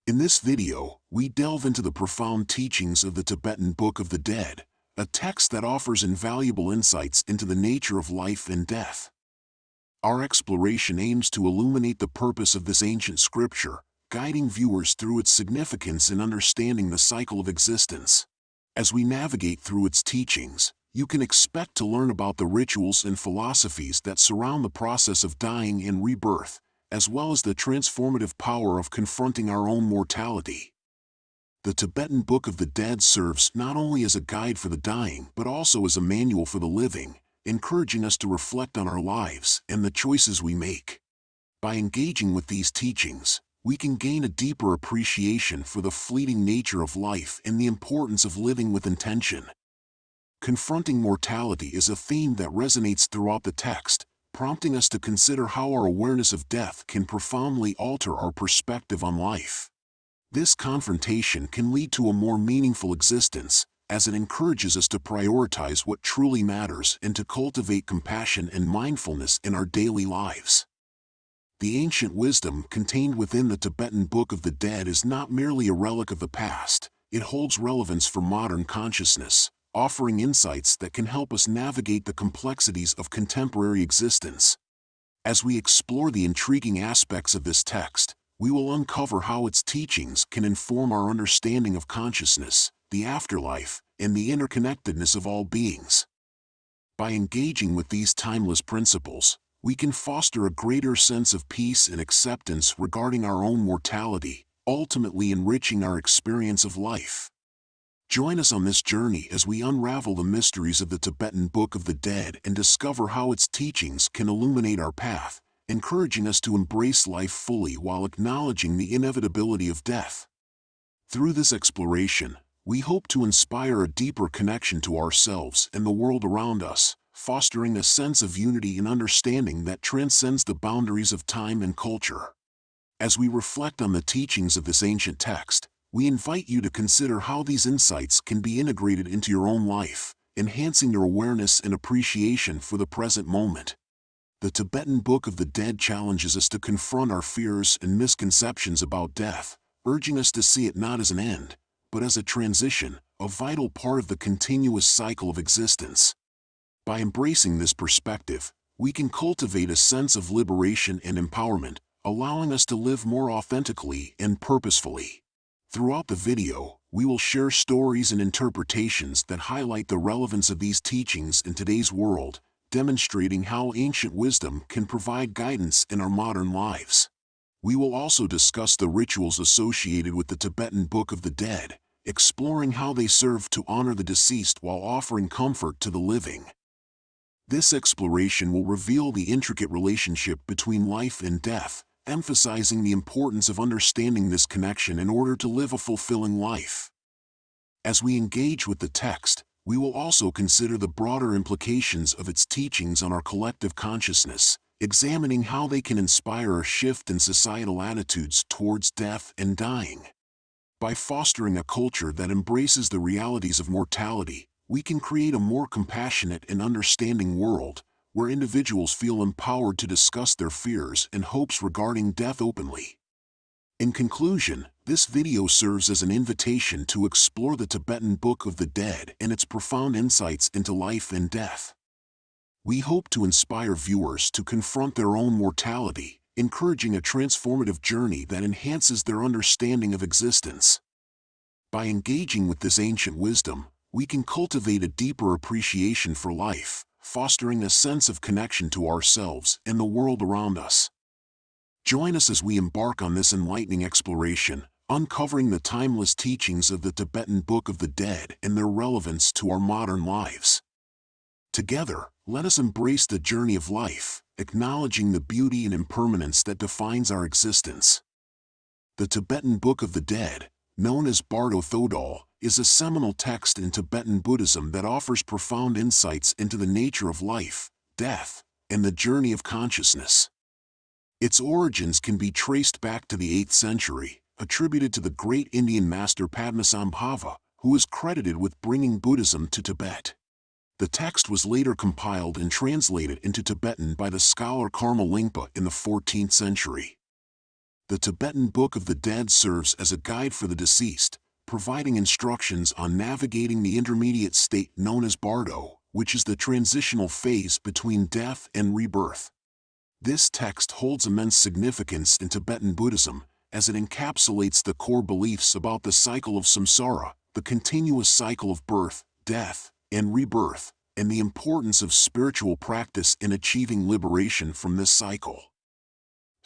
In this video, we delve into the profound teachings of the Tibetan Book of the Dead, a text that offers invaluable insights into the nature of life and death. Our exploration aims to illuminate the purpose of this ancient scripture, guiding viewers through its significance in understanding the cycle of existence. As we navigate through its teachings, you can expect to learn about the rituals and philosophies that surround the process of dying and rebirth, as well as the transformative power of confronting our own mortality. The Tibetan Book of the Dead serves not only as a guide for the dying but also as a manual for the living, encouraging us to reflect on our lives and the choices we make. By engaging with these teachings, we can gain a deeper appreciation for the fleeting nature of life and the importance of living with intention. Confronting mortality is a theme that resonates throughout the text, prompting us to consider how our awareness of death can profoundly alter our perspective on life. This confrontation can lead to a more meaningful existence, as it encourages us to prioritize what truly matters and to cultivate compassion and mindfulness in our daily lives. The ancient wisdom contained within the Tibetan Book of the Dead is not merely a relic of the past, it holds relevance for modern consciousness, offering insights that can help us navigate the complexities of contemporary existence. As we explore the intriguing aspects of this text, we will uncover how its teachings can inform our understanding of consciousness, the afterlife, and the interconnectedness of all beings. By engaging with these timeless principles, we can foster a greater sense of peace and acceptance regarding our own mortality, ultimately enriching our experience of life. Join us on this journey as we unravel the mysteries of the Tibetan Book of the Dead and discover how its teachings can illuminate our path, encouraging us to embrace life fully while acknowledging the inevitability of death. Through this exploration, we hope to inspire a deeper connection to ourselves and the world around us, fostering a sense of unity and understanding that transcends the boundaries of time and culture. As we reflect on the teachings of this ancient text, we invite you to consider how these insights can be integrated into your own life, enhancing your awareness and appreciation for the present moment. The Tibetan Book of the Dead challenges us to confront our fears and misconceptions about death, urging us to see it not as an end, but as a transition, a vital part of the continuous cycle of existence. By embracing this perspective, we can cultivate a sense of liberation and empowerment, allowing us to live more authentically and purposefully. Throughout the video, we will share stories and interpretations that highlight the relevance of these teachings in today's world, demonstrating how ancient wisdom can provide guidance in our modern lives. We will also discuss the rituals associated with the Tibetan Book of the Dead, exploring how they serve to honor the deceased while offering comfort to the living. This exploration will reveal the intricate relationship between life and death, emphasizing the importance of understanding this connection in order to live a fulfilling life. As we engage with the text, we will also consider the broader implications of its teachings on our collective consciousness, examining how they can inspire a shift in societal attitudes towards death and dying. By fostering a culture that embraces the realities of mortality, we can create a more compassionate and understanding world, where individuals feel empowered to discuss their fears and hopes regarding death openly. In conclusion, this video serves as an invitation to explore the Tibetan Book of the Dead and its profound insights into life and death. We hope to inspire viewers to confront their own mortality, encouraging a transformative journey that enhances their understanding of existence. By engaging with this ancient wisdom, we can cultivate a deeper appreciation for life, fostering a sense of connection to ourselves and the world around us. Join us as we embark on this enlightening exploration, uncovering the timeless teachings of the Tibetan Book of the Dead and their relevance to our modern lives. Together, let us embrace the journey of life, acknowledging the beauty and impermanence that defines our existence. The Tibetan Book of the Dead, known as Bardo Thodol, is a seminal text in Tibetan Buddhism that offers profound insights into the nature of life, death, and the journey of consciousness. Its origins can be traced back to the 8th century, attributed to the great Indian master Padmasambhava, who is credited with bringing Buddhism to Tibet. The text was later compiled and translated into Tibetan by the scholar Karma Lingpa in the 14th century. The Tibetan Book of the Dead serves as a guide for the deceased, providing instructions on navigating the intermediate state known as bardo, which is the transitional phase between death and rebirth. This text holds immense significance in Tibetan Buddhism, as it encapsulates the core beliefs about the cycle of samsara, the continuous cycle of birth, death, and rebirth, and the importance of spiritual practice in achieving liberation from this cycle.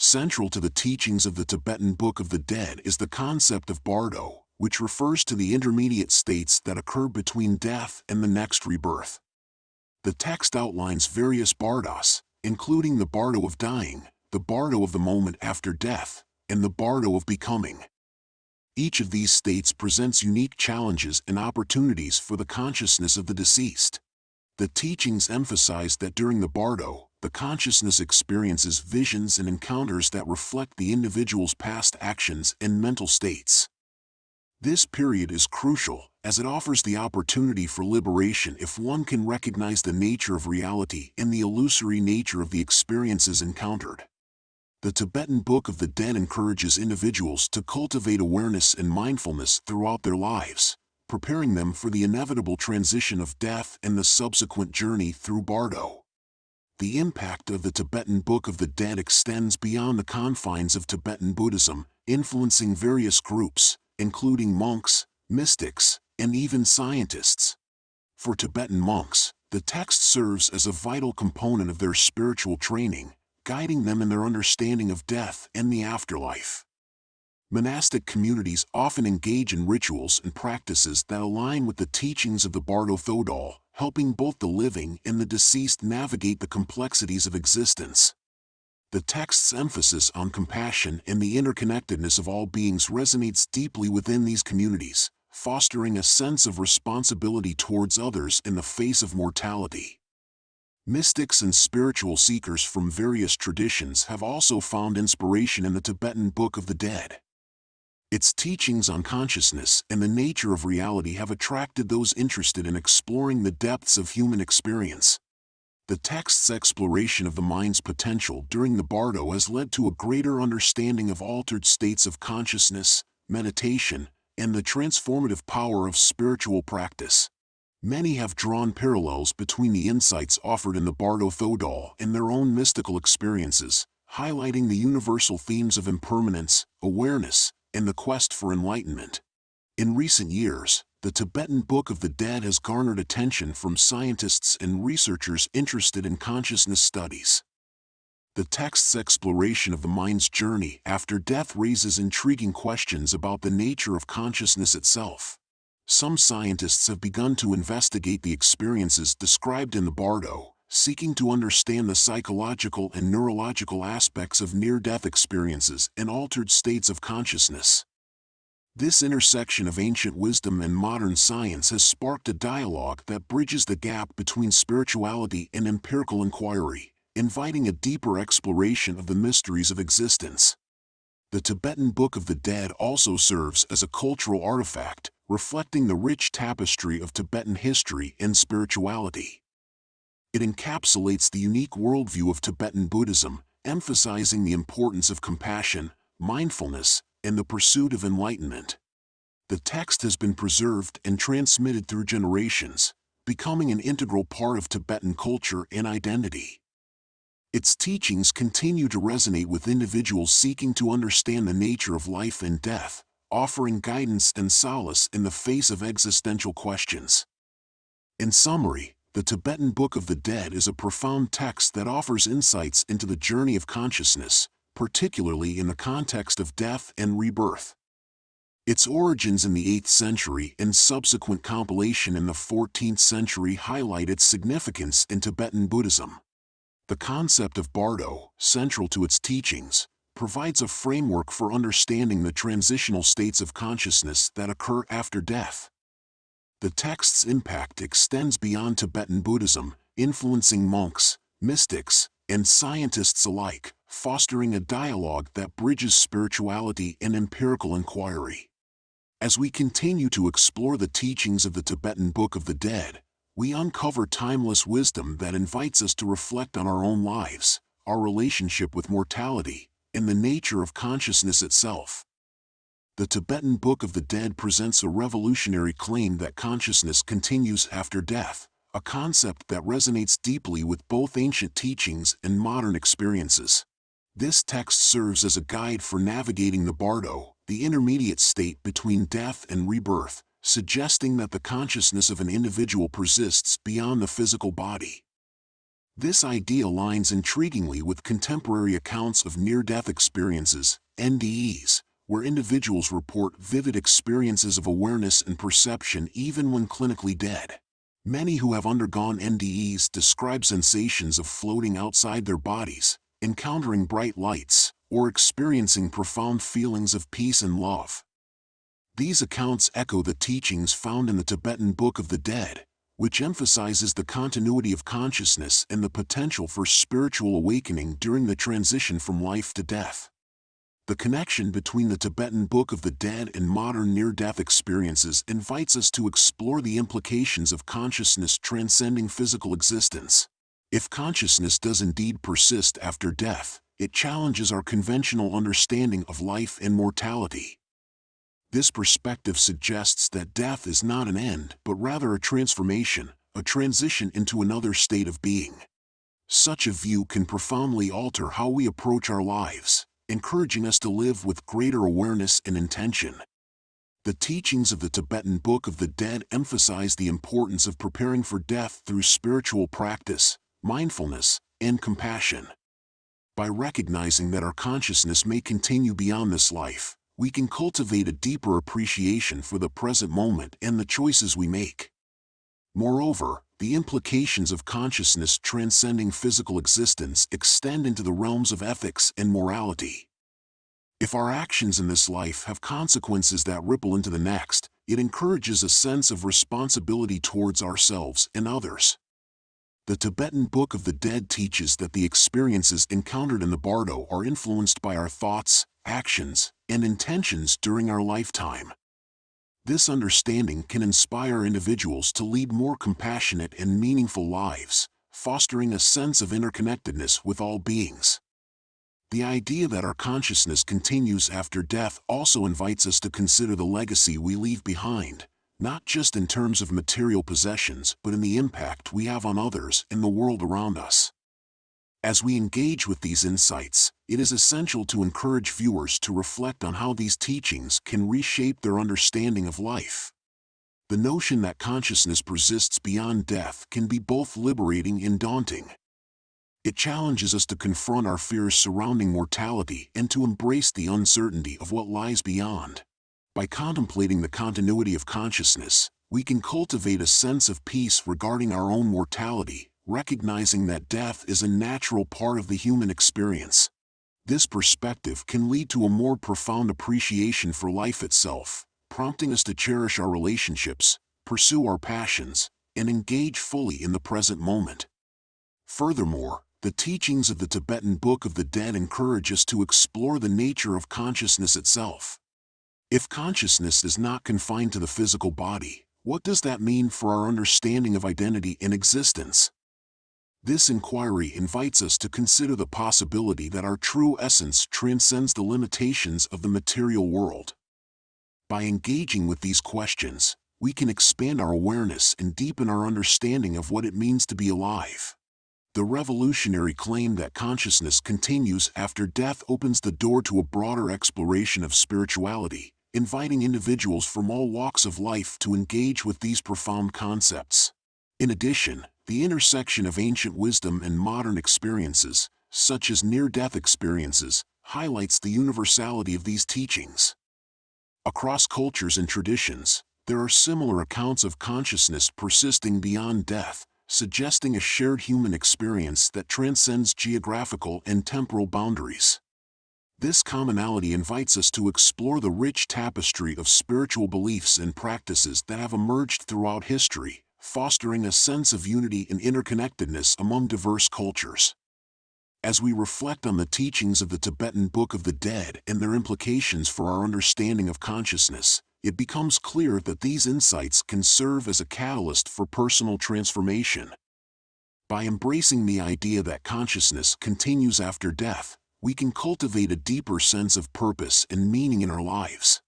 Central to the teachings of the Tibetan Book of the Dead is the concept of bardo, which refers to the intermediate states that occur between death and the next rebirth. The text outlines various bardos, including the bardo of dying, the bardo of the moment after death, and the bardo of becoming. Each of these states presents unique challenges and opportunities for the consciousness of the deceased. The teachings emphasize that during the bardo, the consciousness experiences visions and encounters that reflect the individual's past actions and mental states. This period is crucial, as it offers the opportunity for liberation if one can recognize the nature of reality and the illusory nature of the experiences encountered. The Tibetan Book of the Dead encourages individuals to cultivate awareness and mindfulness throughout their lives, preparing them for the inevitable transition of death and the subsequent journey through bardo. The impact of the Tibetan Book of the Dead extends beyond the confines of Tibetan Buddhism, influencing various groups, including monks, mystics, and even scientists. For Tibetan monks, the text serves as a vital component of their spiritual training, guiding them in their understanding of death and the afterlife. Monastic communities often engage in rituals and practices that align with the teachings of the Bardo Thodol, helping both the living and the deceased navigate the complexities of existence. The text's emphasis on compassion and the interconnectedness of all beings resonates deeply within these communities, fostering a sense of responsibility towards others in the face of mortality. Mystics and spiritual seekers from various traditions have also found inspiration in the Tibetan Book of the Dead. Its teachings on consciousness and the nature of reality have attracted those interested in exploring the depths of human experience. The text's exploration of the mind's potential during the bardo has led to a greater understanding of altered states of consciousness, meditation, and the transformative power of spiritual practice. Many have drawn parallels between the insights offered in the Bardo Thodol and their own mystical experiences, highlighting the universal themes of impermanence, awareness, and the quest for enlightenment. In recent years, the Tibetan Book of the Dead has garnered attention from scientists and researchers interested in consciousness studies. The text's exploration of the mind's journey after death raises intriguing questions about the nature of consciousness itself. Some scientists have begun to investigate the experiences described in the Bardo, seeking to understand the psychological and neurological aspects of near-death experiences and altered states of consciousness. This intersection of ancient wisdom and modern science has sparked a dialogue that bridges the gap between spirituality and empirical inquiry, inviting a deeper exploration of the mysteries of existence. The Tibetan Book of the Dead also serves as a cultural artifact, reflecting the rich tapestry of Tibetan history and spirituality. It encapsulates the unique worldview of Tibetan Buddhism, emphasizing the importance of compassion, mindfulness, and the pursuit of enlightenment. The text has been preserved and transmitted through generations, becoming an integral part of Tibetan culture and identity. Its teachings continue to resonate with individuals seeking to understand the nature of life and death, offering guidance and solace in the face of existential questions. In summary, the Tibetan Book of the Dead is a profound text that offers insights into the journey of consciousness, particularly in the context of death and rebirth. Its origins in the 8th century and subsequent compilation in the 14th century highlight its significance in Tibetan Buddhism. The concept of Bardo, central to its teachings, provides a framework for understanding the transitional states of consciousness that occur after death. The text's impact extends beyond Tibetan Buddhism, influencing monks, mystics, and scientists alike, fostering a dialogue that bridges spirituality and empirical inquiry. As we continue to explore the teachings of the Tibetan Book of the Dead, we uncover timeless wisdom that invites us to reflect on our own lives, our relationship with mortality, and the nature of consciousness itself. The Tibetan Book of the Dead presents a revolutionary claim that consciousness continues after death, a concept that resonates deeply with both ancient teachings and modern experiences. This text serves as a guide for navigating the bardo, the intermediate state between death and rebirth, suggesting that the consciousness of an individual persists beyond the physical body. This idea aligns intriguingly with contemporary accounts of near-death experiences, NDEs, where individuals report vivid experiences of awareness and perception even when clinically dead. Many who have undergone NDEs describe sensations of floating outside their bodies, encountering bright lights, or experiencing profound feelings of peace and love. These accounts echo the teachings found in the Tibetan Book of the Dead, which emphasizes the continuity of consciousness and the potential for spiritual awakening during the transition from life to death. The connection between the Tibetan Book of the Dead and modern near-death experiences invites us to explore the implications of consciousness transcending physical existence. If consciousness does indeed persist after death, it challenges our conventional understanding of life and mortality. This perspective suggests that death is not an end but rather a transformation, a transition into another state of being. Such a view can profoundly alter how we approach our lives, encouraging us to live with greater awareness and intention. The teachings of the Tibetan Book of the Dead emphasize the importance of preparing for death through spiritual practice, mindfulness, and compassion. By recognizing that our consciousness may continue beyond this life, we can cultivate a deeper appreciation for the present moment and the choices we make. Moreover, the implications of consciousness transcending physical existence extend into the realms of ethics and morality. If our actions in this life have consequences that ripple into the next, it encourages a sense of responsibility towards ourselves and others. The Tibetan Book of the Dead teaches that the experiences encountered in the bardo are influenced by our thoughts, actions, and intentions during our lifetime. This understanding can inspire individuals to lead more compassionate and meaningful lives, fostering a sense of interconnectedness with all beings. The idea that our consciousness continues after death also invites us to consider the legacy we leave behind, not just in terms of material possessions but in the impact we have on others and the world around us. As we engage with these insights, it is essential to encourage viewers to reflect on how these teachings can reshape their understanding of life. The notion that consciousness persists beyond death can be both liberating and daunting. It challenges us to confront our fears surrounding mortality and to embrace the uncertainty of what lies beyond. By contemplating the continuity of consciousness, we can cultivate a sense of peace regarding our own mortality, recognizing that death is a natural part of the human experience. This perspective can lead to a more profound appreciation for life itself, prompting us to cherish our relationships, pursue our passions, and engage fully in the present moment. Furthermore, the teachings of the Tibetan Book of the Dead encourage us to explore the nature of consciousness itself. If consciousness is not confined to the physical body, what does that mean for our understanding of identity and existence? This inquiry invites us to consider the possibility that our true essence transcends the limitations of the material world. By engaging with these questions, we can expand our awareness and deepen our understanding of what it means to be alive. The revolutionary claim that consciousness continues after death opens the door to a broader exploration of spirituality, inviting individuals from all walks of life to engage with these profound concepts. In addition, the intersection of ancient wisdom and modern experiences, such as near-death experiences, highlights the universality of these teachings. Across cultures and traditions, there are similar accounts of consciousness persisting beyond death, suggesting a shared human experience that transcends geographical and temporal boundaries. This commonality invites us to explore the rich tapestry of spiritual beliefs and practices that have emerged throughout history, fostering a sense of unity and interconnectedness among diverse cultures. As we reflect on the teachings of the Tibetan Book of the Dead and their implications for our understanding of consciousness, it becomes clear that these insights can serve as a catalyst for personal transformation. By embracing the idea that consciousness continues after death, we can cultivate a deeper sense of purpose and meaning in our lives.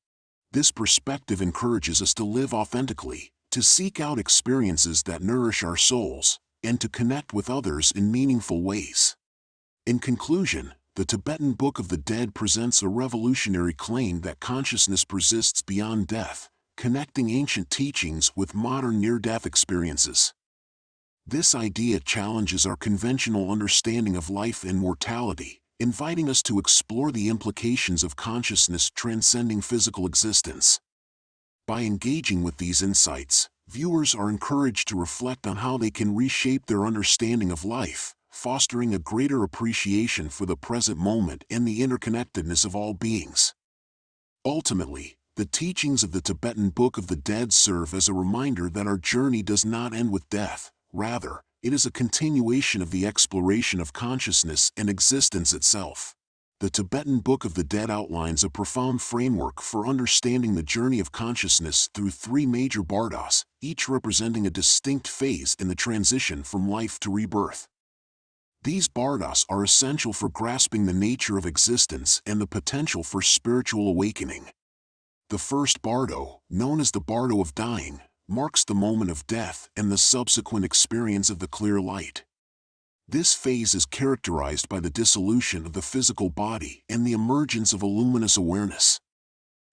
This perspective encourages us to live authentically, to seek out experiences that nourish our souls, and to connect with others in meaningful ways. In conclusion, the Tibetan Book of the Dead presents a revolutionary claim that consciousness persists beyond death, connecting ancient teachings with modern near-death experiences. This idea challenges our conventional understanding of life and mortality, inviting us to explore the implications of consciousness transcending physical existence. By engaging with these insights, viewers are encouraged to reflect on how they can reshape their understanding of life, fostering a greater appreciation for the present moment and the interconnectedness of all beings. Ultimately, the teachings of the Tibetan Book of the Dead serve as a reminder that our journey does not end with death. Rather, it is a continuation of the exploration of consciousness and existence itself. The Tibetan Book of the Dead outlines a profound framework for understanding the journey of consciousness through three major bardas, each representing a distinct phase in the transition from life to rebirth. These bardas are essential for grasping the nature of existence and the potential for spiritual awakening. The first bardo, known as the bardo of dying, marks the moment of death and the subsequent experience of the clear light. This phase is characterized by the dissolution of the physical body and the emergence of a luminous awareness.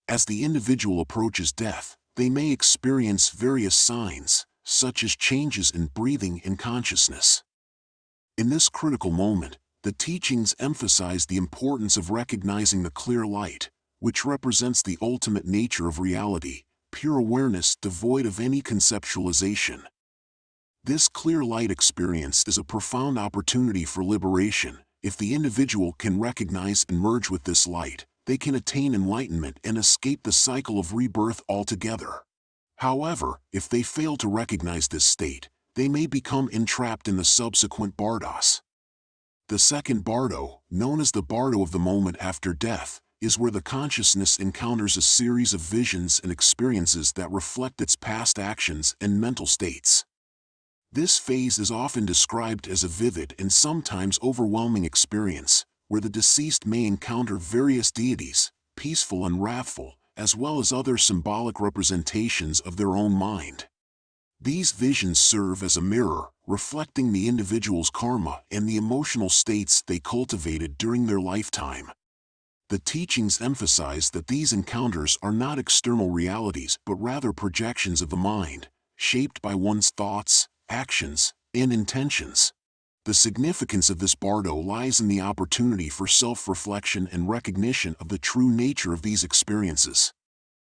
As the individual approaches death, they may experience various signs, such as changes in breathing and consciousness. In this critical moment, the teachings emphasize the importance of recognizing the clear light, which represents the ultimate nature of reality, pure awareness devoid of any conceptualization. This clear light experience is a profound opportunity for liberation. If the individual can recognize and merge with this light, they can attain enlightenment and escape the cycle of rebirth altogether. However, if they fail to recognize this state, they may become entrapped in the subsequent bardas. The second bardo, known as the bardo of the moment after death, is where the consciousness encounters a series of visions and experiences that reflect its past actions and mental states. This phase is often described as a vivid and sometimes overwhelming experience, where the deceased may encounter various deities, peaceful and wrathful, as well as other symbolic representations of their own mind. These visions serve as a mirror, reflecting the individual's karma and the emotional states they cultivated during their lifetime. The teachings emphasize that these encounters are not external realities but rather projections of the mind, shaped by one's thoughts, actions, and intentions. The significance of this bardo lies in the opportunity for self-reflection and recognition of the true nature of these experiences.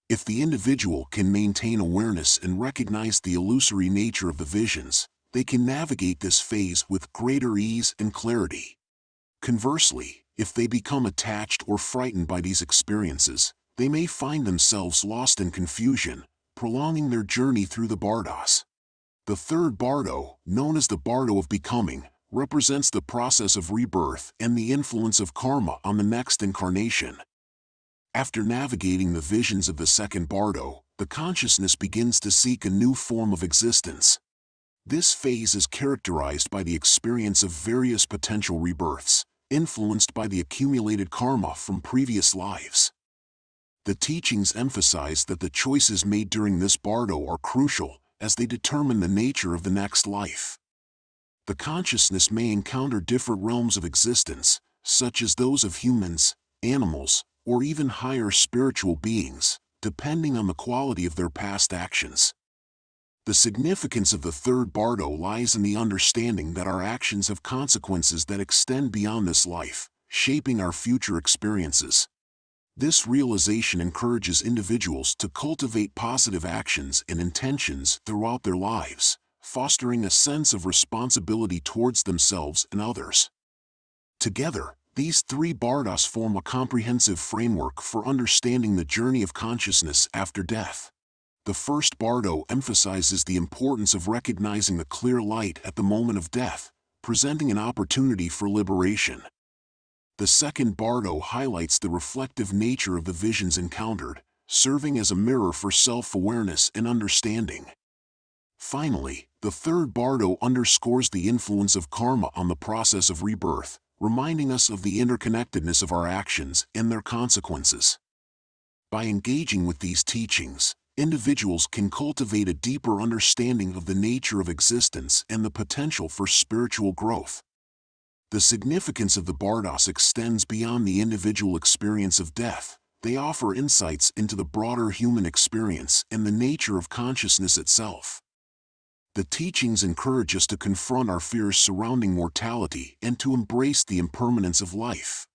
If the individual can maintain awareness and recognize the illusory nature of the visions, they can navigate this phase with greater ease and clarity. Conversely, if they become attached or frightened by these experiences, they may find themselves lost in confusion, prolonging their journey through the bardas. The third bardo, known as the bardo of becoming, represents the process of rebirth and the influence of karma on the next incarnation. After navigating the visions of the second bardo, the consciousness begins to seek a new form of existence. This phase is characterized by the experience of various potential rebirths, influenced by the accumulated karma from previous lives. The teachings emphasize that the choices made during this bardo are crucial, as they determine the nature of the next life. The consciousness may encounter different realms of existence, such as those of humans, animals, or even higher spiritual beings, depending on the quality of their past actions. The significance of the third bardo lies in the understanding that our actions have consequences that extend beyond this life, shaping our future experiences. This realization encourages individuals to cultivate positive actions and intentions throughout their lives, fostering a sense of responsibility towards themselves and others. Together, these three bardas form a comprehensive framework for understanding the journey of consciousness after death. The first bardo emphasizes the importance of recognizing the clear light at the moment of death, presenting an opportunity for liberation. The second bardo highlights the reflective nature of the visions encountered, serving as a mirror for self-awareness and understanding. Finally, the third bardo underscores the influence of karma on the process of rebirth, reminding us of the interconnectedness of our actions and their consequences. By engaging with these teachings, individuals can cultivate a deeper understanding of the nature of existence and the potential for spiritual growth. The significance of the Bardas extends beyond the individual experience of death. They offer insights into the broader human experience and the nature of consciousness itself. The teachings encourage us to confront our fears surrounding mortality and to embrace the impermanence of life.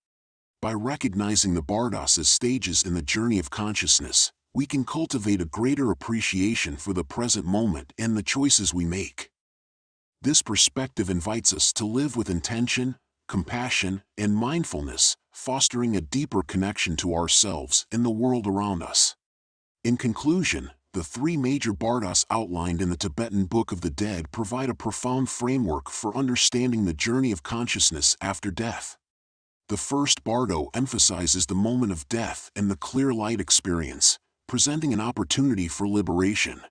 By recognizing the Bardas as stages in the journey of consciousness, we can cultivate a greater appreciation for the present moment and the choices we make. This perspective invites us to live with intention, compassion, and mindfulness, fostering a deeper connection to ourselves and the world around us. In conclusion, the three major Bardas outlined in the Tibetan Book of the Dead provide a profound framework for understanding the journey of consciousness after death. The first Bardo emphasizes the moment of death and the clear light experience, presenting an opportunity for liberation.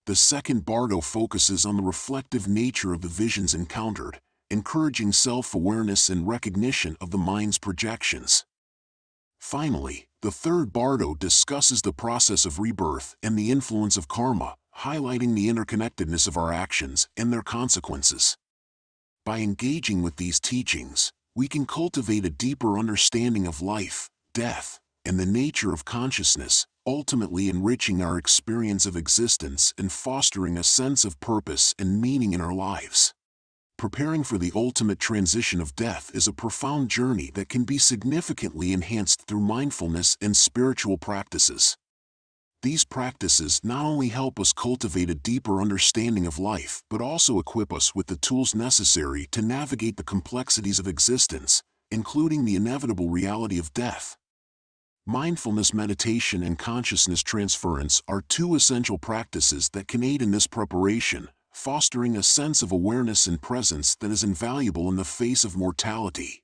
The second Bardo focuses on the reflective nature of the visions encountered, encouraging self-awareness and recognition of the mind's projections. Finally, the third Bardo discusses the process of rebirth and the influence of karma, highlighting the interconnectedness of our actions and their consequences. By engaging with these teachings, we can cultivate a deeper understanding of life, death, and the nature of consciousness, ultimately enriching our experience of existence and fostering a sense of purpose and meaning in our lives. Preparing for the ultimate transition of death is a profound journey that can be significantly enhanced through mindfulness and spiritual practices. These practices not only help us cultivate a deeper understanding of life but also equip us with the tools necessary to navigate the complexities of existence, including the inevitable reality of death. Mindfulness meditation and consciousness transference are two essential practices that can aid in this preparation, fostering a sense of awareness and presence that is invaluable in the face of mortality.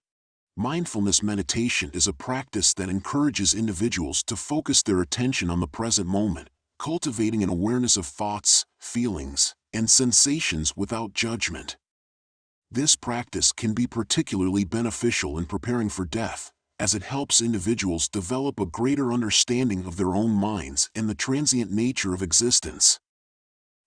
Mindfulness meditation is a practice that encourages individuals to focus their attention on the present moment, cultivating an awareness of thoughts, feelings, and sensations without judgment. This practice can be particularly beneficial in preparing for death, as it helps individuals develop a greater understanding of their own minds and the transient nature of existence.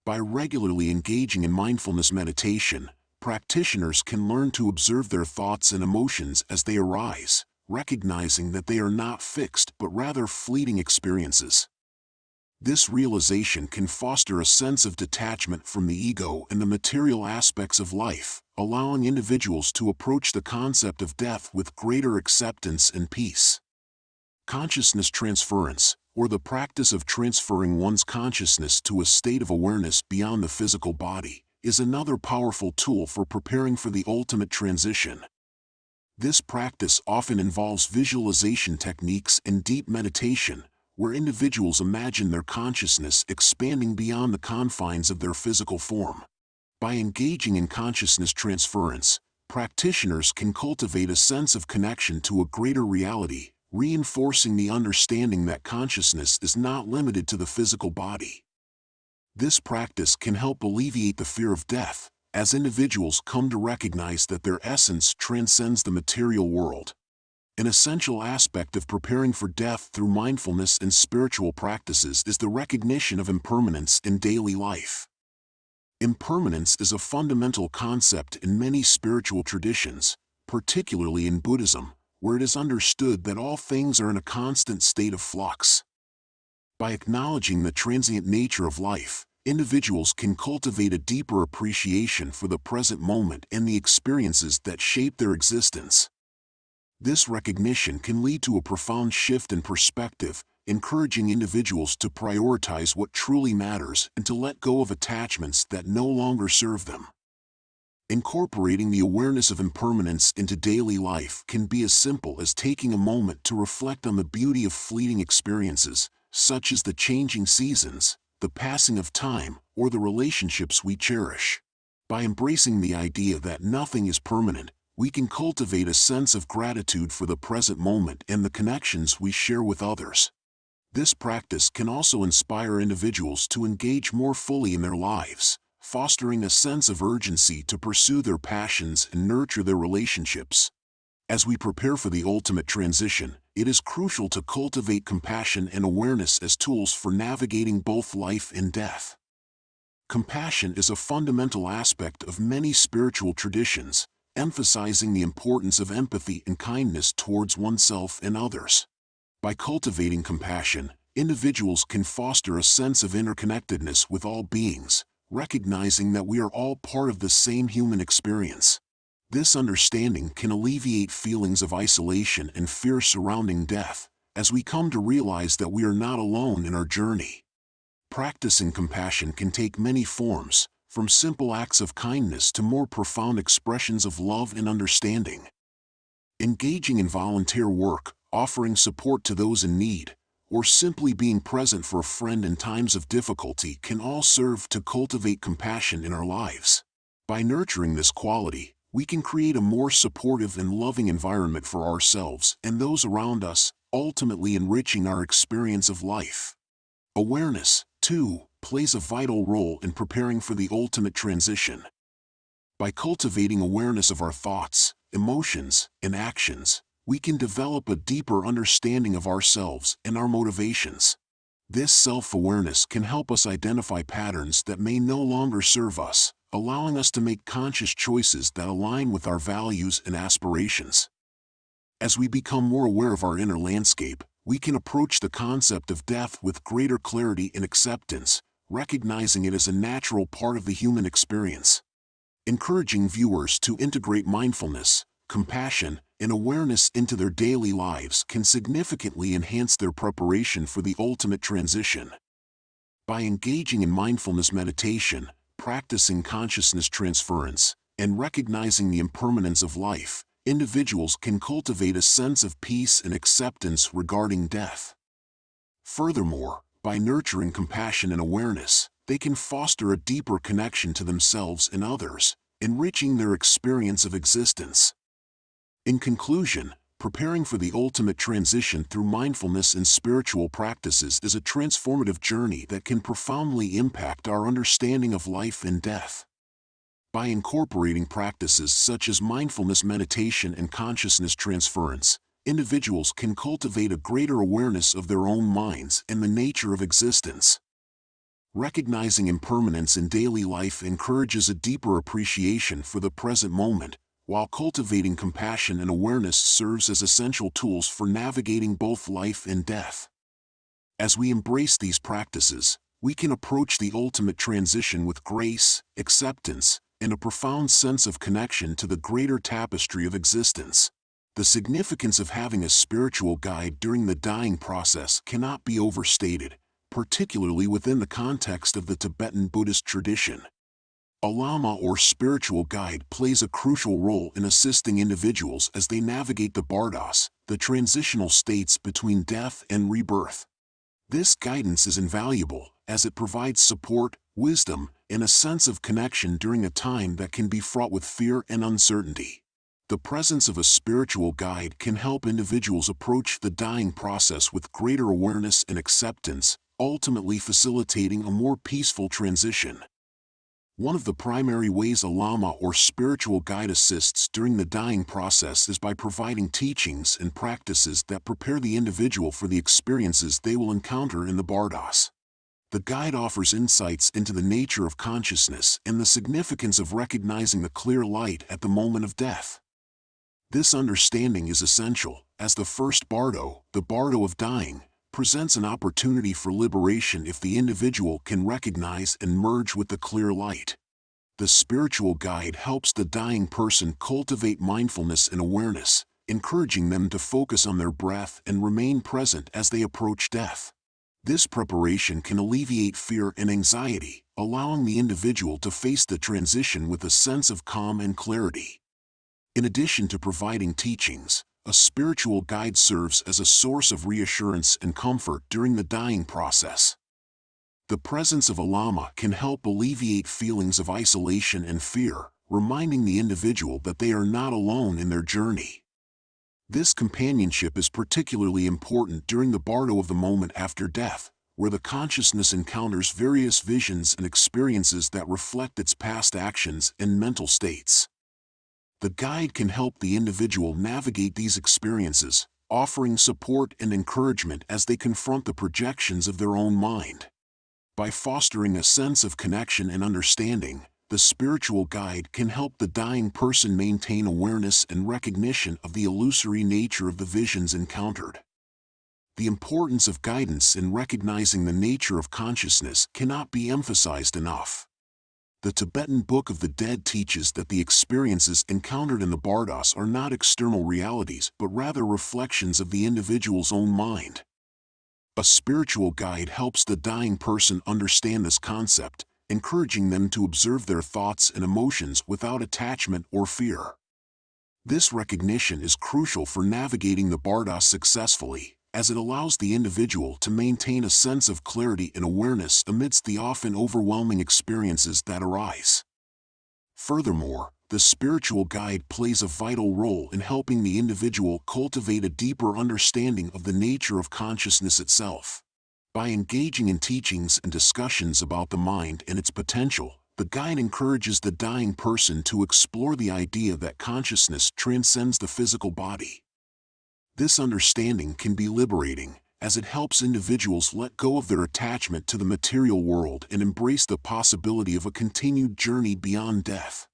By regularly engaging in mindfulness meditation, practitioners can learn to observe their thoughts and emotions as they arise, recognizing that they are not fixed but rather fleeting experiences. This realization can foster a sense of detachment from the ego and the material aspects of life, allowing individuals to approach the concept of death with greater acceptance and peace. Consciousness transference, or the practice of transferring one's consciousness to a state of awareness beyond the physical body, is another powerful tool for preparing for the ultimate transition. This practice often involves visualization techniques and deep meditation, where individuals imagine their consciousness expanding beyond the confines of their physical form. By engaging in consciousness transference, practitioners can cultivate a sense of connection to a greater reality, reinforcing the understanding that consciousness is not limited to the physical body. This practice can help alleviate the fear of death, as individuals come to recognize that their essence transcends the material world. An essential aspect of preparing for death through mindfulness and spiritual practices is the recognition of impermanence in daily life. Impermanence is a fundamental concept in many spiritual traditions, particularly in Buddhism, where it is understood that all things are in a constant state of flux. By acknowledging the transient nature of life, individuals can cultivate a deeper appreciation for the present moment and the experiences that shape their existence. This recognition can lead to a profound shift in perspective, encouraging individuals to prioritize what truly matters and to let go of attachments that no longer serve them. Incorporating the awareness of impermanence into daily life can be as simple as taking a moment to reflect on the beauty of fleeting experiences, such as the changing seasons, the passing of time, or the relationships we cherish. By embracing the idea that nothing is permanent, we can cultivate a sense of gratitude for the present moment and the connections we share with others. This practice can also inspire individuals to engage more fully in their lives, fostering a sense of urgency to pursue their passions and nurture their relationships. As we prepare for the ultimate transition, it is crucial to cultivate compassion and awareness as tools for navigating both life and death. Compassion is a fundamental aspect of many spiritual traditions, emphasizing the importance of empathy and kindness towards oneself and others. By cultivating compassion, individuals can foster a sense of interconnectedness with all beings, recognizing that we are all part of the same human experience. This understanding can alleviate feelings of isolation and fear surrounding death, as we come to realize that we are not alone in our journey. Practicing compassion can take many forms, from simple acts of kindness to more profound expressions of love and understanding. Engaging in volunteer work, offering support to those in need, or simply being present for a friend in times of difficulty can all serve to cultivate compassion in our lives. By nurturing this quality, we can create a more supportive and loving environment for ourselves and those around us, ultimately enriching our experience of life. Awareness, too, plays a vital role in preparing for the ultimate transition. By cultivating awareness of our thoughts, emotions, and actions, we can develop a deeper understanding of ourselves and our motivations. This self-awareness can help us identify patterns that may no longer serve us, allowing us to make conscious choices that align with our values and aspirations. As we become more aware of our inner landscape, we can approach the concept of death with greater clarity and acceptance, recognizing it as a natural part of the human experience. Encouraging viewers to integrate mindfulness, compassion, and awareness into their daily lives can significantly enhance their preparation for the ultimate transition. By engaging in mindfulness meditation, practicing consciousness transference, and recognizing the impermanence of life, individuals can cultivate a sense of peace and acceptance regarding death. Furthermore, by nurturing compassion and awareness, they can foster a deeper connection to themselves and others, enriching their experience of existence. In conclusion, preparing for the ultimate transition through mindfulness and spiritual practices is a transformative journey that can profoundly impact our understanding of life and death. By incorporating practices such as mindfulness meditation and consciousness transference, individuals can cultivate a greater awareness of their own minds and the nature of existence. Recognizing impermanence in daily life encourages a deeper appreciation for the present moment, while cultivating compassion and awareness serves as essential tools for navigating both life and death. As we embrace these practices, we can approach the ultimate transition with grace, acceptance, and a profound sense of connection to the greater tapestry of existence. The significance of having a spiritual guide during the dying process cannot be overstated, particularly within the context of the Tibetan Buddhist tradition. A lama or spiritual guide plays a crucial role in assisting individuals as they navigate the bardas, the transitional states between death and rebirth. This guidance is invaluable, as it provides support, wisdom, and a sense of connection during a time that can be fraught with fear and uncertainty. The presence of a spiritual guide can help individuals approach the dying process with greater awareness and acceptance, ultimately facilitating a more peaceful transition. One of the primary ways a lama or spiritual guide assists during the dying process is by providing teachings and practices that prepare the individual for the experiences they will encounter in the bardas. The guide offers insights into the nature of consciousness and the significance of recognizing the clear light at the moment of death. This understanding is essential, as the first bardo, the bardo of dying, presents an opportunity for liberation if the individual can recognize and merge with the clear light. The spiritual guide helps the dying person cultivate mindfulness and awareness, encouraging them to focus on their breath and remain present as they approach death. This preparation can alleviate fear and anxiety, allowing the individual to face the transition with a sense of calm and clarity. In addition to providing teachings, a spiritual guide serves as a source of reassurance and comfort during the dying process. The presence of a lama can help alleviate feelings of isolation and fear, reminding the individual that they are not alone in their journey. This companionship is particularly important during the bardo of the moment after death, where the consciousness encounters various visions and experiences that reflect its past actions and mental states. The guide can help the individual navigate these experiences, offering support and encouragement as they confront the projections of their own mind. By fostering a sense of connection and understanding, the spiritual guide can help the dying person maintain awareness and recognition of the illusory nature of the visions encountered. The importance of guidance in recognizing the nature of consciousness cannot be emphasized enough. The Tibetan Book of the Dead teaches that the experiences encountered in the bardas are not external realities but rather reflections of the individual's own mind. A spiritual guide helps the dying person understand this concept, encouraging them to observe their thoughts and emotions without attachment or fear. This recognition is crucial for navigating the bardas successfully, as it allows the individual to maintain a sense of clarity and awareness amidst the often overwhelming experiences that arise. Furthermore, the spiritual guide plays a vital role in helping the individual cultivate a deeper understanding of the nature of consciousness itself. By engaging in teachings and discussions about the mind and its potential, the guide encourages the dying person to explore the idea that consciousness transcends the physical body. This understanding can be liberating, as it helps individuals let go of their attachment to the material world and embrace the possibility of a continued journey beyond death.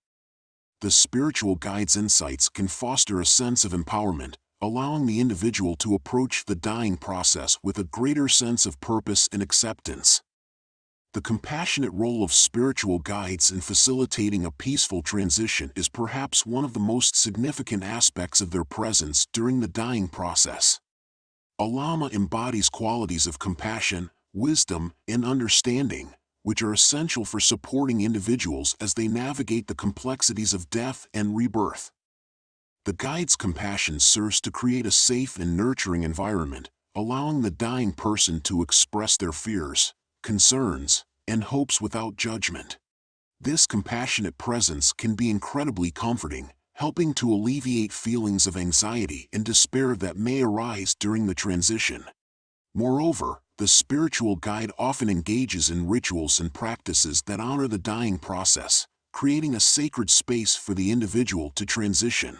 The spiritual guide's insights can foster a sense of empowerment, allowing the individual to approach the dying process with a greater sense of purpose and acceptance. The compassionate role of spiritual guides in facilitating a peaceful transition is perhaps one of the most significant aspects of their presence during the dying process. A lama embodies qualities of compassion, wisdom, and understanding, which are essential for supporting individuals as they navigate the complexities of death and rebirth. The guide's compassion serves to create a safe and nurturing environment, allowing the dying person to express their fears, concerns, and hopes without judgment. This compassionate presence can be incredibly comforting, helping to alleviate feelings of anxiety and despair that may arise during the transition. Moreover, the spiritual guide often engages in rituals and practices that honor the dying process, creating a sacred space for the individual to transition.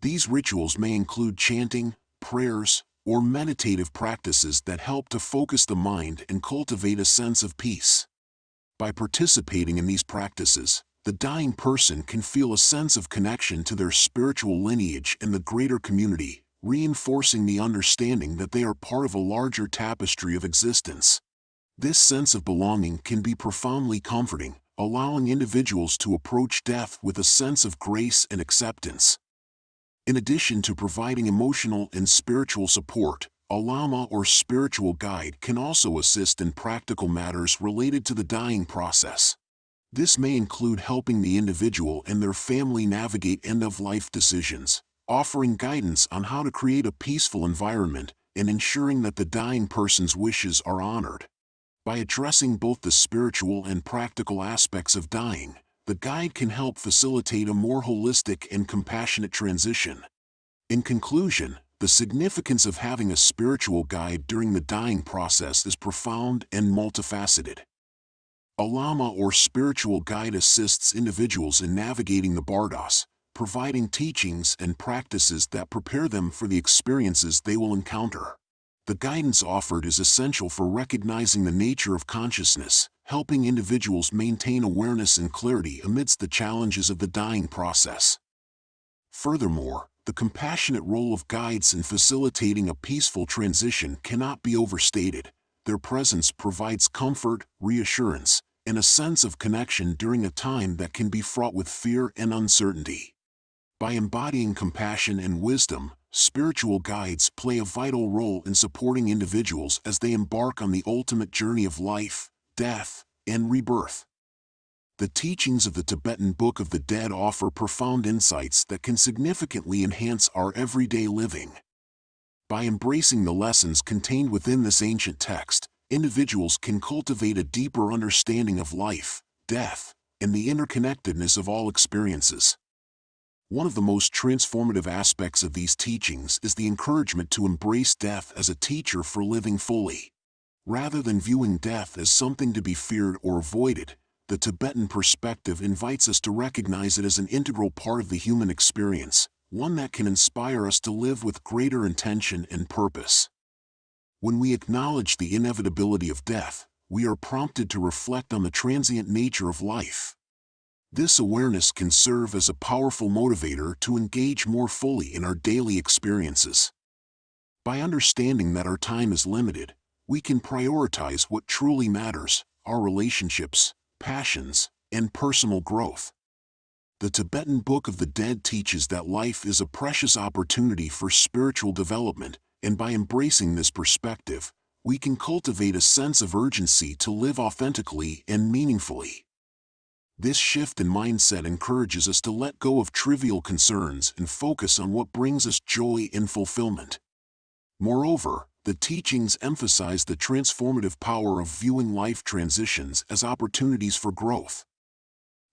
These rituals may include chanting, prayers, or meditative practices that help to focus the mind and cultivate a sense of peace. By participating in these practices, the dying person can feel a sense of connection to their spiritual lineage and the greater community, reinforcing the understanding that they are part of a larger tapestry of existence. This sense of belonging can be profoundly comforting, allowing individuals to approach death with a sense of grace and acceptance. In addition to providing emotional and spiritual support, a lama or spiritual guide can also assist in practical matters related to the dying process. This may include helping the individual and their family navigate end-of-life decisions, offering guidance on how to create a peaceful environment, and ensuring that the dying person's wishes are honored. By addressing both the spiritual and practical aspects of dying, the guide can help facilitate a more holistic and compassionate transition. In conclusion, the significance of having a spiritual guide during the dying process is profound and multifaceted. A lama or spiritual guide assists individuals in navigating the bardas, providing teachings and practices that prepare them for the experiences they will encounter. The guidance offered is essential for recognizing the nature of consciousness, helping individuals maintain awareness and clarity amidst the challenges of the dying process. Furthermore, the compassionate role of guides in facilitating a peaceful transition cannot be overstated. Their presence provides comfort, reassurance, and a sense of connection during a time that can be fraught with fear and uncertainty. By embodying compassion and wisdom, spiritual guides play a vital role in supporting individuals as they embark on the ultimate journey of life, death, and rebirth. The teachings of the Tibetan Book of the Dead offer profound insights that can significantly enhance our everyday living. By embracing the lessons contained within this ancient text, individuals can cultivate a deeper understanding of life, death, and the interconnectedness of all experiences. One of the most transformative aspects of these teachings is the encouragement to embrace death as a teacher for living fully. Rather than viewing death as something to be feared or avoided, the Tibetan perspective invites us to recognize it as an integral part of the human experience, one that can inspire us to live with greater intention and purpose. When we acknowledge the inevitability of death, we are prompted to reflect on the transient nature of life. This awareness can serve as a powerful motivator to engage more fully in our daily experiences. By understanding that our time is limited, we can prioritize what truly matters: our relationships, passions, and personal growth. The Tibetan Book of the Dead teaches that life is a precious opportunity for spiritual development, and by embracing this perspective, we can cultivate a sense of urgency to live authentically and meaningfully. This shift in mindset encourages us to let go of trivial concerns and focus on what brings us joy and fulfillment. Moreover, the teachings emphasize the transformative power of viewing life transitions as opportunities for growth.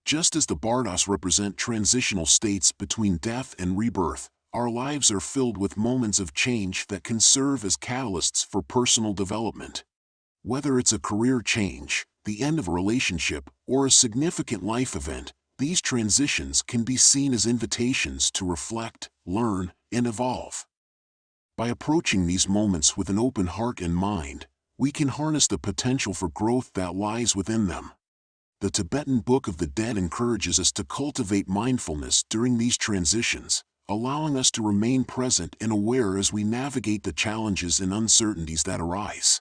Just as the bardas represent transitional states between death and rebirth, our lives are filled with moments of change that can serve as catalysts for personal development. Whether it's a career change, the end of a relationship, or a significant life event, these transitions can be seen as invitations to reflect, learn, and evolve. By approaching these moments with an open heart and mind, we can harness the potential for growth that lies within them. The Tibetan Book of the Dead encourages us to cultivate mindfulness during these transitions, allowing us to remain present and aware as we navigate the challenges and uncertainties that arise.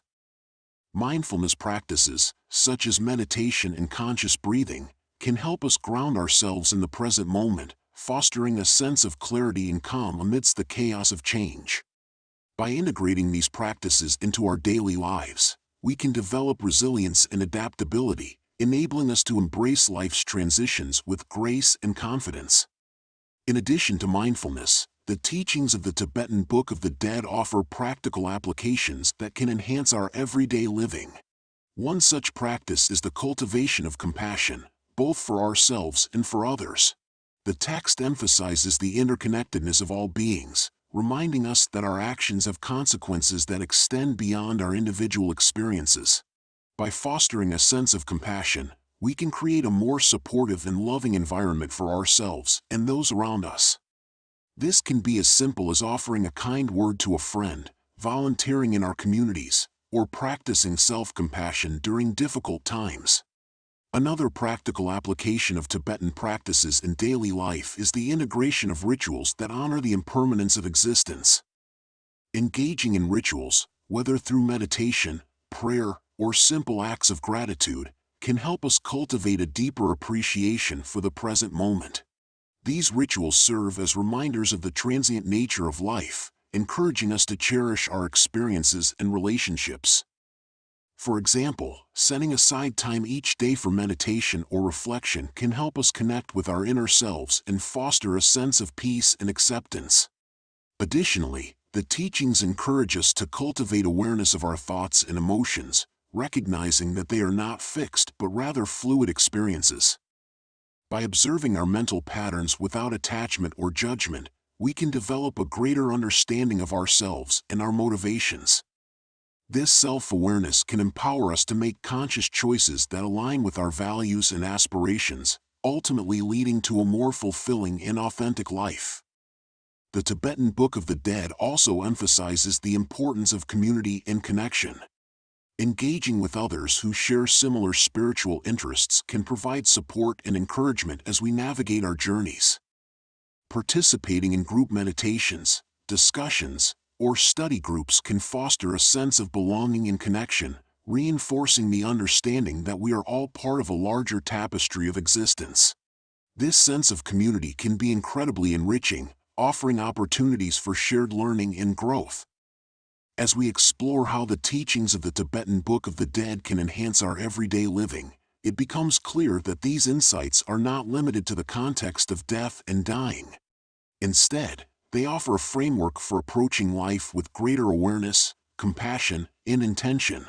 Mindfulness practices, such as meditation and conscious breathing, can help us ground ourselves in the present moment, fostering a sense of clarity and calm amidst the chaos of change. By integrating these practices into our daily lives, we can develop resilience and adaptability, enabling us to embrace life's transitions with grace and confidence. In addition to mindfulness, the teachings of the Tibetan Book of the Dead offer practical applications that can enhance our everyday living. One such practice is the cultivation of compassion, both for ourselves and for others. The text emphasizes the interconnectedness of all beings, reminding us that our actions have consequences that extend beyond our individual experiences. By fostering a sense of compassion, we can create a more supportive and loving environment for ourselves and those around us. This can be as simple as offering a kind word to a friend, volunteering in our communities, or practicing self-compassion during difficult times. Another practical application of Tibetan practices in daily life is the integration of rituals that honor the impermanence of existence. Engaging in rituals, whether through meditation, prayer, or simple acts of gratitude, can help us cultivate a deeper appreciation for the present moment. These rituals serve as reminders of the transient nature of life, encouraging us to cherish our experiences and relationships. For example, setting aside time each day for meditation or reflection can help us connect with our inner selves and foster a sense of peace and acceptance. Additionally, the teachings encourage us to cultivate awareness of our thoughts and emotions, recognizing that they are not fixed but rather fluid experiences. By observing our mental patterns without attachment or judgment, we can develop a greater understanding of ourselves and our motivations. This self-awareness can empower us to make conscious choices that align with our values and aspirations, ultimately leading to a more fulfilling and authentic life. The Tibetan Book of the Dead also emphasizes the importance of community and connection. Engaging with others who share similar spiritual interests can provide support and encouragement as we navigate our journeys. Participating in group meditations, discussions, or study groups can foster a sense of belonging and connection, reinforcing the understanding that we are all part of a larger tapestry of existence. This sense of community can be incredibly enriching, offering opportunities for shared learning and growth. As we explore how the teachings of the Tibetan Book of the Dead can enhance our everyday living, it becomes clear that these insights are not limited to the context of death and dying. Instead, they offer a framework for approaching life with greater awareness, compassion, and intention.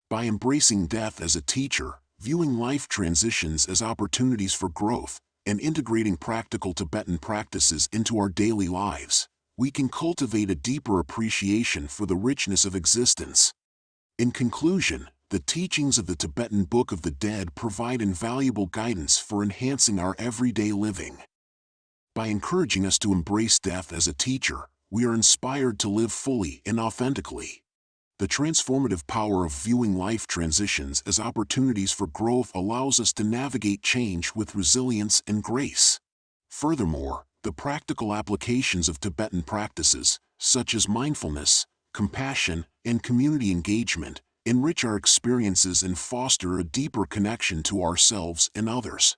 By embracing death as a teacher, viewing life transitions as opportunities for growth, and integrating practical Tibetan practices into our daily lives, we can cultivate a deeper appreciation for the richness of existence. In conclusion, the teachings of the Tibetan Book of the Dead provide invaluable guidance for enhancing our everyday living. By encouraging us to embrace death as a teacher, we are inspired to live fully and authentically. The transformative power of viewing life transitions as opportunities for growth allows us to navigate change with resilience and grace. Furthermore, the practical applications of Tibetan practices, such as mindfulness, compassion, and community engagement, enrich our experiences and foster a deeper connection to ourselves and others.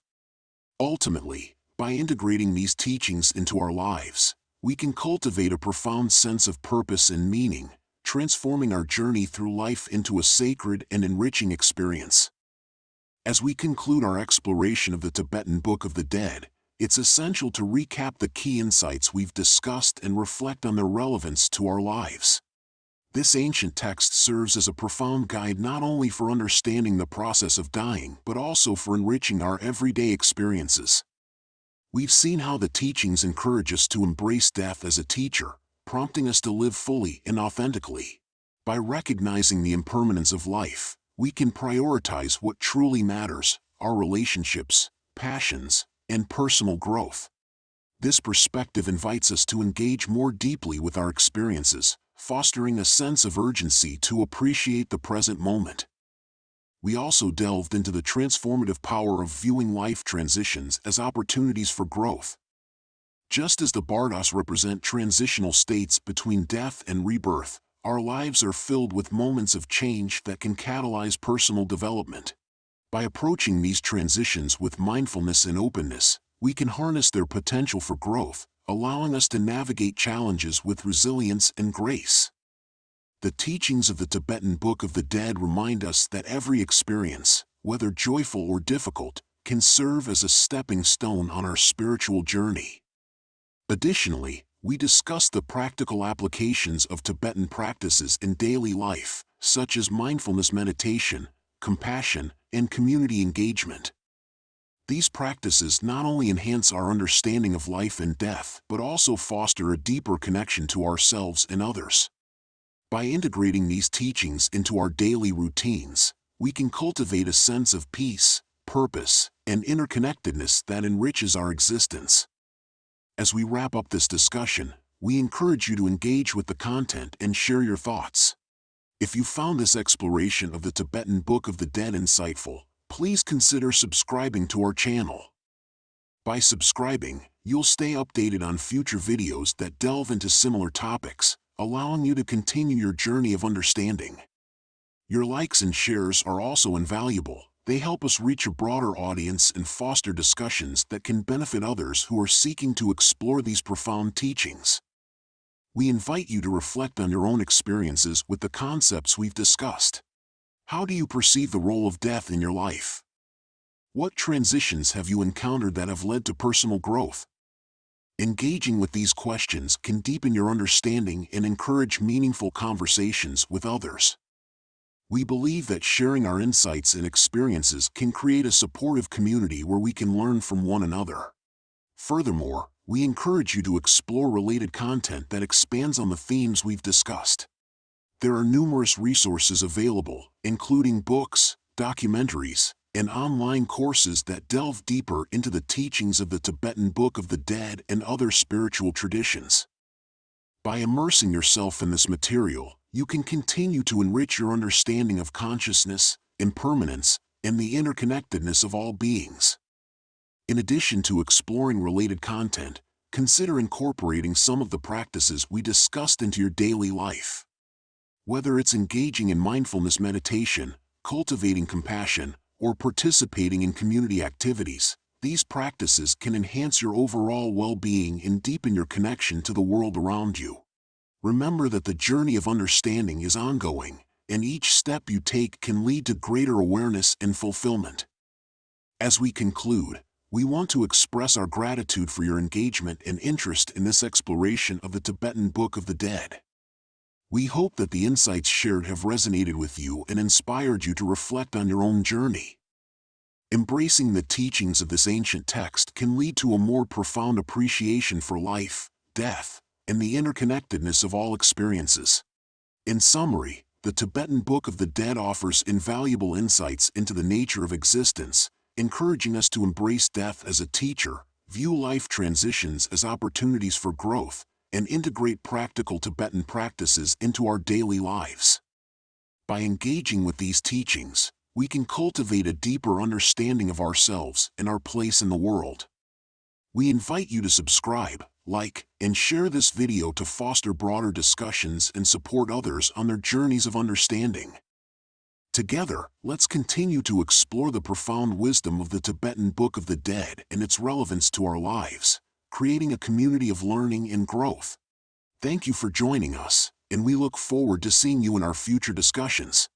Ultimately, by integrating these teachings into our lives, we can cultivate a profound sense of purpose and meaning, transforming our journey through life into a sacred and enriching experience. As we conclude our exploration of the Tibetan Book of the Dead, it's essential to recap the key insights we've discussed and reflect on their relevance to our lives. This ancient text serves as a profound guide not only for understanding the process of dying but also for enriching our everyday experiences. We've seen how the teachings encourage us to embrace death as a teacher, prompting us to live fully and authentically. By recognizing the impermanence of life, we can prioritize what truly matters: our relationships, passions, and personal growth. This perspective invites us to engage more deeply with our experiences, fostering a sense of urgency to appreciate the present moment. We also delved into the transformative power of viewing life transitions as opportunities for growth. Just as the Bardas represent transitional states between death and rebirth, our lives are filled with moments of change that can catalyze personal development. By approaching these transitions with mindfulness and openness, we can harness their potential for growth, allowing us to navigate challenges with resilience and grace. The teachings of the Tibetan Book of the Dead remind us that every experience, whether joyful or difficult, can serve as a stepping stone on our spiritual journey. Additionally, we discussed the practical applications of Tibetan practices in daily life, such as mindfulness meditation, compassion, and community engagement. These practices not only enhance our understanding of life and death, but also foster a deeper connection to ourselves and others. By integrating these teachings into our daily routines, we can cultivate a sense of peace, purpose, and interconnectedness that enriches our existence. As we wrap up this discussion, we encourage you to engage with the content and share your thoughts. If you found this exploration of the Tibetan Book of the Dead insightful, please consider subscribing to our channel. By subscribing, you'll stay updated on future videos that delve into similar topics, allowing you to continue your journey of understanding. Your likes and shares are also invaluable. They help us reach a broader audience and foster discussions that can benefit others who are seeking to explore these profound teachings. We invite you to reflect on your own experiences with the concepts we've discussed. How do you perceive the role of death in your life? What transitions have you encountered that have led to personal growth? Engaging with these questions can deepen your understanding and encourage meaningful conversations with others. We believe that sharing our insights and experiences can create a supportive community where we can learn from one another. Furthermore, we encourage you to explore related content that expands on the themes we've discussed. There are numerous resources available, including books, documentaries, and online courses that delve deeper into the teachings of the Tibetan Book of the Dead and other spiritual traditions. By immersing yourself in this material, you can continue to enrich your understanding of consciousness, impermanence, and the interconnectedness of all beings. In addition to exploring related content, consider incorporating some of the practices we discussed into your daily life. Whether it's engaging in mindfulness meditation, cultivating compassion, or participating in community activities, these practices can enhance your overall well-being and deepen your connection to the world around you. Remember that the journey of understanding is ongoing, and each step you take can lead to greater awareness and fulfillment. As we conclude, we want to express our gratitude for your engagement and interest in this exploration of the Tibetan Book of the Dead. We hope that the insights shared have resonated with you and inspired you to reflect on your own journey. Embracing the teachings of this ancient text can lead to a more profound appreciation for life, death, and the interconnectedness of all experiences. In summary, the Tibetan Book of the Dead offers invaluable insights into the nature of existence, encouraging us to embrace death as a teacher, view life transitions as opportunities for growth, and integrate practical Tibetan practices into our daily lives. By engaging with these teachings, we can cultivate a deeper understanding of ourselves and our place in the world. We invite you to subscribe, like, and share this video to foster broader discussions and support others on their journeys of understanding. Together, let's continue to explore the profound wisdom of the Tibetan Book of the Dead and its relevance to our lives, creating a community of learning and growth. Thank you for joining us, and we look forward to seeing you in our future discussions.